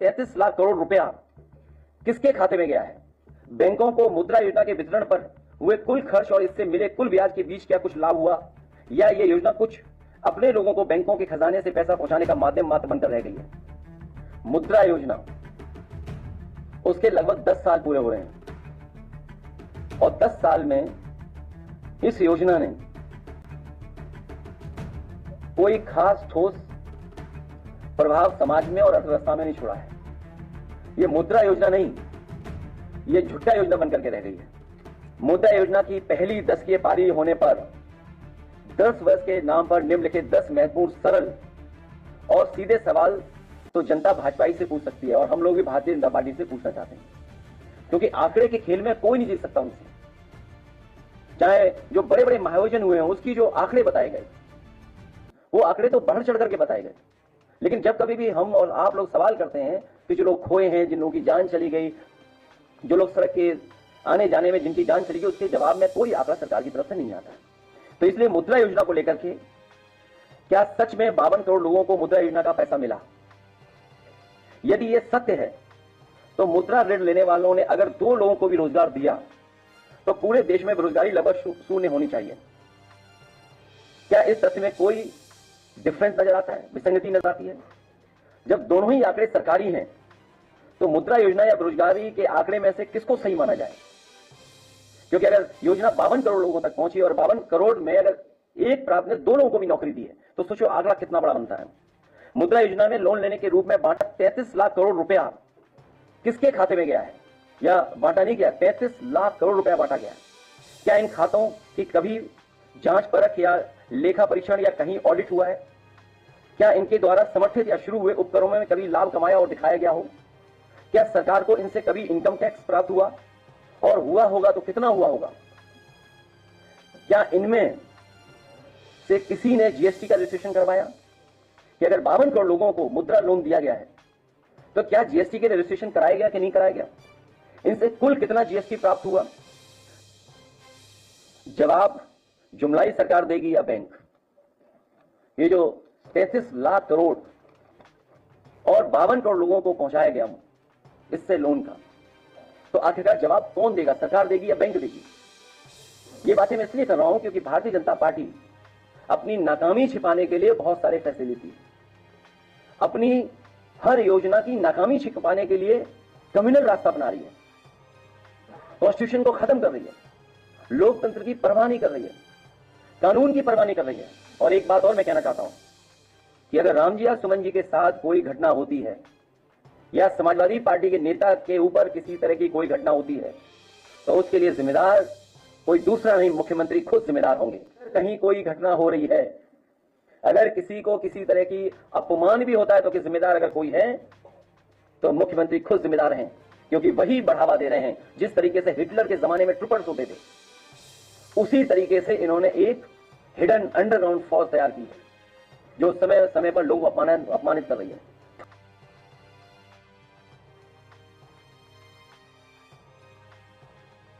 33 लाख करोड़ रुपया किसके खाते में गया है? बैंकों को मुद्रा योजना के वितरण पर हुए कुल खर्च और इससे मिले कुल ब्याज के बीच क्या कुछ लाभ हुआ, या ये योजना कुछ अपने लोगों को बैंकों के खजाने से पैसा पहुंचाने का माध्यम मात्र बनकर रह गई है? मुद्रा योजना, उसके लगभग 10 साल पूरे हो रहे हैं और 10 साल में इस योजना ने कोई खास ठोस प्रभाव समाज में और अर्थव्यवस्था में नहीं छोड़ा है। यह मुद्रा योजना नहीं, यह झुट्टा योजना बनकर के रह गई है। मुद्रा योजना की पहली 10 की पारी होने पर 10 वर्ष के नाम पर निम्नलिखित 10 महत्वपूर्ण, सरल और सीधे सवाल तो जनता भाजपा ही से पूछ सकती है और हम लोग भी भारतीय जनता पार्टी से पूछना चाहते हैं, क्योंकि आंकड़े के खेल में कोई नहीं जीत सकता उनसे। चाहे जो बड़े बड़े महायोजन हुए हैं उसकी जो आंकड़े बताए गए, वो आंकड़े तो बढ़ चढ़ करके बताए गए, लेकिन जब कभी भी हम और आप लोग सवाल करते हैं कि जो लोग खोए हैं, जिन लोगों की जान चली गई, जो लोग सड़क के आने जाने में जिनकी जान चली गई, उसके जवाब में कोई आंकड़ा सरकार की तरफ से नहीं आता। तो इसलिए मुद्रा योजना को लेकर के क्या सच में 52 करोड़ लोगों को मुद्रा योजना का पैसा मिला? यदि यह सत्य है तो मुद्रा ऋण लेने वालों ने अगर 2 लोगों को भी रोजगार दिया तो पूरे देश में बेरोजगारी लगभग शून्य होनी चाहिए। क्या इस तथ्य में कोई डिफरेंस नजर आता है, विसंगति नजर आती है? जब दोनों ही आंकड़े सरकारी हैं तो मुद्रा योजना या बेरोजगारी के आंकड़े में से किसको सही माना जाए? क्योंकि अगर योजना 52 करोड़ लोगों तक पहुंची और 52 करोड़ में अगर एक प्राप्त ने 2 लोगों को भी नौकरी दी है तो सोचो आंकड़ा कितना बड़ा बनता है। मुद्रा योजना में लोन लेने के रूप में बांटा 33 लाख करोड़ रुपया किसके खाते में गया है? या बांटा नहीं गया, 33 लाख करोड़ रुपया बांटा गया। क्या इन खातों की कभी जांच परख या लेखा परीक्षण या कहीं ऑडिट हुआ है? क्या इनके द्वारा समर्थित या शुरू हुए उपक्रमों में कभी लाभ कमाया और दिखाया गया हो? क्या सरकार को इनसे कभी इनकम टैक्स प्राप्त हुआ, और हुआ होगा तो कितना हुआ होगा? क्या इनमें से किसी ने जीएसटी का रजिस्ट्रेशन करवाया? कि अगर 52 करोड़ लोगों को मुद्रा लोन दिया गया है तो क्या जीएसटी के रजिस्ट्रेशन कराया गया कि नहीं कराया गया? इनसे कुल कितना जीएसटी प्राप्त हुआ? जवाब जुमलाई सरकार देगी या बैंक? ये जो 33 लाख करोड़ और 52 करोड़ लोगों को पहुंचाया गया इससे लोन का, तो आखिरकार जवाब कौन देगा, सरकार देगी या बैंक देगी? ये बातें मैं इसलिए कर रहा हूं क्योंकि भारतीय जनता पार्टी अपनी नाकामी छिपाने के लिए बहुत सारे फैसले लेती है। अपनी हर योजना की नाकामी छिपाने के लिए कम्युनल रास्ता अपना रही है, कॉन्स्टिट्यूशन को खत्म कर रही है, लोकतंत्र की परवाह नहीं कर रही है, कानून की परवाह नहीं कर रही है। और एक बात और मैं कहना चाहता हूं कि अगर राम जी या सुमन जी के साथ कोई घटना होती है या समाजवादी पार्टी के नेता के ऊपर किसी तरह की कोई घटना होती है तो उसके लिए जिम्मेदार कोई दूसरा नहीं, मुख्यमंत्री खुद जिम्मेदार होंगे। कहीं कोई घटना हो रही है, अगर किसी को किसी तरह की अपमान भी होता है तो कि जिम्मेदार अगर कोई है तो मुख्यमंत्री खुद जिम्मेदार हैं, क्योंकि वही बढ़ावा दे रहे हैं। जिस तरीके से हिटलर के जमाने में ट्रूपर्स होते थे, उसी तरीके से इन्होंने एक हिडन अंडरग्राउंड फौज तैयार की है जो समय समय पर लोग अपमानित कर रही है।